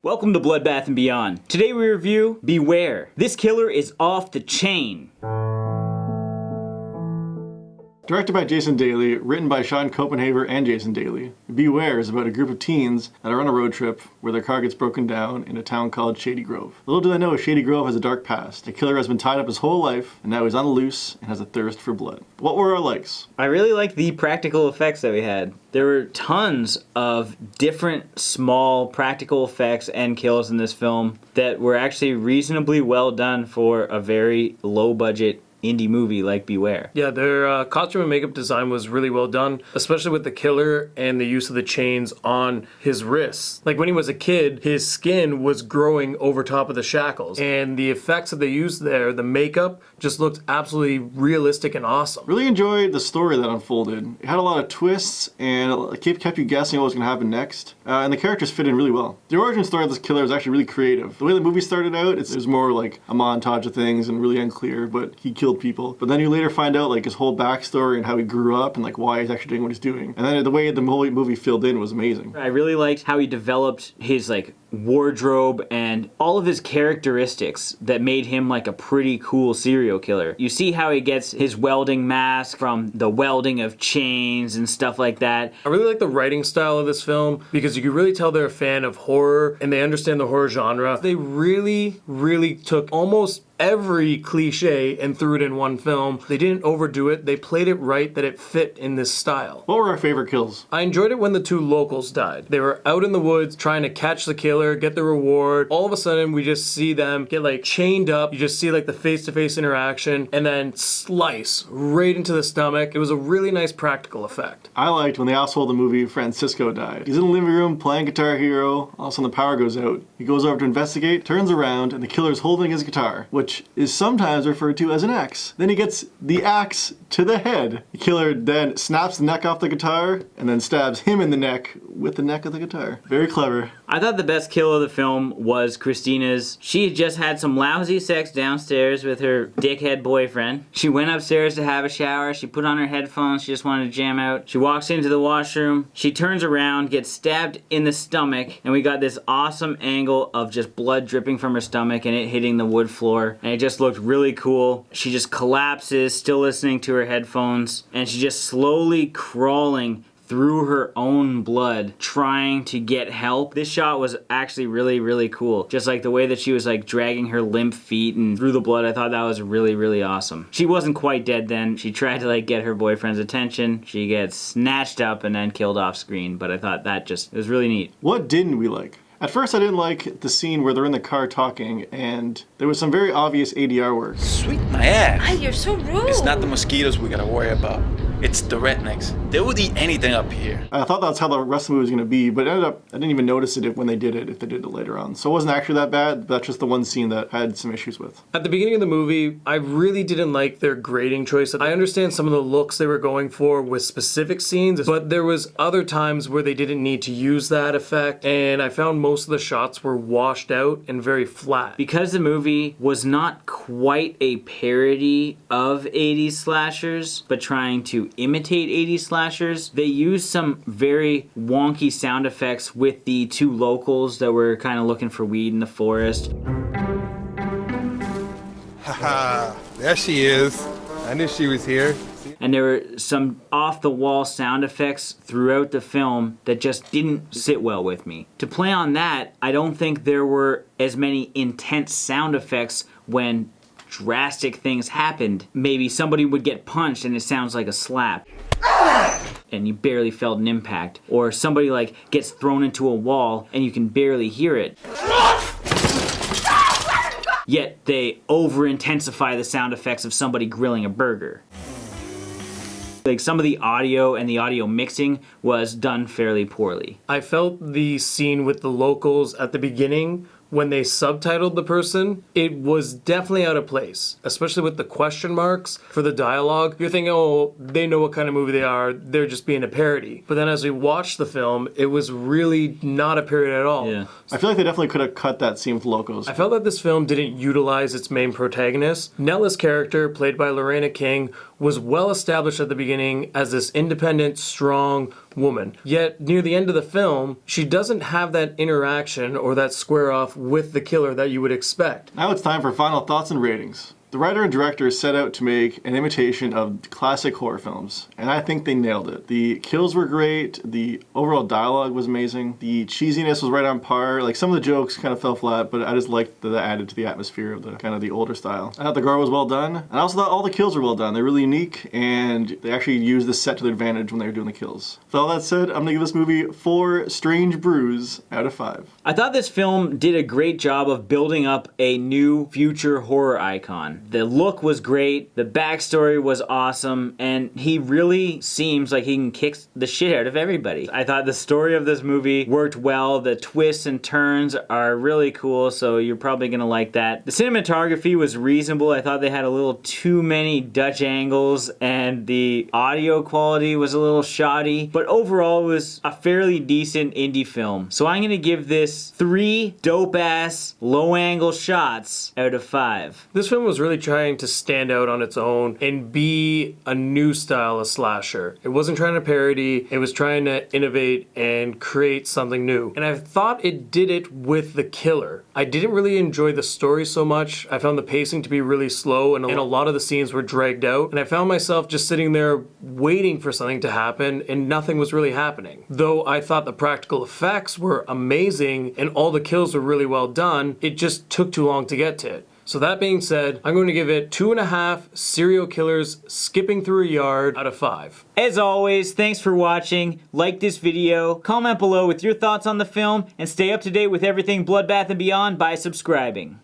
Welcome to Bloodbath and Beyond. Today we review Beware. This killer is off the chain. Directed by Jason Daly, written by Sean Copenhaver and Jason Daly, Beware is about a group of teens that are on a road trip where their car gets broken down in a town called Shady Grove. Little do they know, Shady Grove has a dark past. The killer has been tied up his whole life, and now he's on the loose and has a thirst for blood. What were our likes? I really liked the practical effects that we had. There were tons of different small practical effects and kills in this film that were actually reasonably well done for a very low budget indie movie like Beware. Yeah, their costume and makeup design was really well done, especially with the killer and the use of the chains on his wrists. Like when he was a kid, his skin was growing over top of the shackles, and the effects that they used there, the makeup, just looked absolutely realistic and awesome. Really enjoyed the story that unfolded. It had a lot of twists and it kept you guessing what was going to happen next, and the characters fit in really well. The origin story of this killer is actually really creative. The way the movie started out, it was more like a montage of things and really unclear, but he killed people. But then you later find out like his whole backstory and how he grew up and like why he's actually doing what he's doing. And then the way the whole movie filled in was amazing. I really liked how he developed his like wardrobe and all of his characteristics that made him like a pretty cool serial killer. You see how he gets his welding mask from the welding of chains and stuff like that. I really like the writing style of this film because you can really tell they're a fan of horror and they understand the horror genre. They really took almost every cliche and threw it in one film. They didn't overdo it. They played it right that it fit in this style. What were our favorite kills? I enjoyed it when the two locals died. They were out in the woods trying to catch the killer, get the reward. All of a sudden, we just see them get like chained up. You just see like the face-to-face interaction and then slice right into the stomach. It was a really nice practical effect. I liked when the asshole of the movie, Francisco, died. He's in the living room playing Guitar Hero. All of a sudden the power goes out. He goes over to investigate, turns around, and the killer's holding his guitar, which is sometimes referred to as an axe. Then he gets the axe to the head. The killer then snaps the neck off the guitar and then stabs him in the neck with the neck of the guitar. Very clever. I thought the best kill of the film was Christina's. She had just had some lousy sex downstairs with her dickhead boyfriend. She went upstairs to have a shower. She put on her headphones. She just wanted to jam out. She walks into the washroom. She turns around, gets stabbed in the stomach, and we got this awesome angle of just blood dripping from her stomach and it hitting the wood floor. And it just looked really cool. She just collapses, still listening to her headphones, and she's just slowly crawling through her own blood, trying to get help. This shot was actually really cool. Just like the way that she was like dragging her limp feet and through the blood, I thought that was really awesome. She wasn't quite dead then. She tried to like get her boyfriend's attention. She gets snatched up and then killed off screen, but I thought that it was really neat. What didn't we like? At first I didn't like the scene where they're in the car talking and there was some very obvious ADR work. Sweet my ass. Ay, you're so rude. It's not the mosquitoes we gotta worry about. It's the rednecks. They would eat anything up here. I thought that's how the rest of the movie was going to be, but it ended up, I didn't even notice it when they did it, if they did it later on. So it wasn't actually that bad, but that's just the one scene that I had some issues with. At the beginning of the movie, I really didn't like their grading choice. I understand some of the looks they were going for with specific scenes, but there was other times where they didn't need to use that effect, and I found most of the shots were washed out and very flat. Because the movie was not quite a parody of 80s slashers, but trying to imitate 80s slashers, they used some very wonky sound effects with the two locals that were kind of looking for weed in the forest. Haha, there she is. I knew she was here. And there were some off-the-wall sound effects throughout the film that just didn't sit well with me. To play on that, I don't think there were as many intense sound effects when drastic things happened. Maybe somebody would get punched and it sounds like a slap and you barely felt an impact, or somebody like gets thrown into a wall and you can barely hear it, yet they over-intensify the sound effects of somebody grilling a burger. Like some of the audio and the audio mixing was done fairly poorly. I felt the scene with the locals at the beginning when they subtitled the person, it was definitely out of place, especially with the question marks for the dialogue. You're thinking, oh, they know what kind of movie they are, they're just being a parody. But then as we watched the film, it was really not a parody at all. Yeah. I feel like they definitely could have cut that scene with locals. I felt that this film didn't utilize its main protagonist. Nella's character, played by Lorena King, was well established at the beginning as this independent, strong, woman. Yet, near the end of the film, she doesn't have that interaction or that square off with the killer that you would expect. Now it's time for final thoughts and ratings. The writer and director set out to make an imitation of classic horror films, and I think they nailed it. The kills were great, the overall dialogue was amazing, the cheesiness was right on par. Like, some of the jokes kind of fell flat, but I just liked that added to the atmosphere of the kind of the older style. I thought the gore was well done, and I also thought all the kills were well done. They're really unique, and they actually used the set to their advantage when they were doing the kills. With all that said, I'm gonna give this movie 4 strange brews out of 5. I thought this film did a great job of building up a new future horror icon. The look was great, the backstory was awesome, and he really seems like he can kick the shit out of everybody. I thought the story of this movie worked well, the twists and turns are really cool, so you're probably gonna like that. The cinematography was reasonable. I thought they had a little too many Dutch angles, and the audio quality was a little shoddy, but overall it was a fairly decent indie film. So I'm gonna give this 3 dope-ass, low-angle shots out of 5. This film was really trying to stand out on its own and be a new style of slasher. It wasn't trying to parody, it was trying to innovate and create something new. And I thought it did it with the killer. I didn't really enjoy the story so much. I found the pacing to be really slow and a lot of the scenes were dragged out. And I found myself just sitting there waiting for something to happen and nothing was really happening. Though I thought the practical effects were amazing and all the kills were really well done, it just took too long to get to it. So that being said, I'm going to give it 2.5 serial killers skipping through a yard out of 5. As always, thanks for watching. Like this video, comment below with your thoughts on the film, and stay up to date with everything Bloodbath and Beyond by subscribing.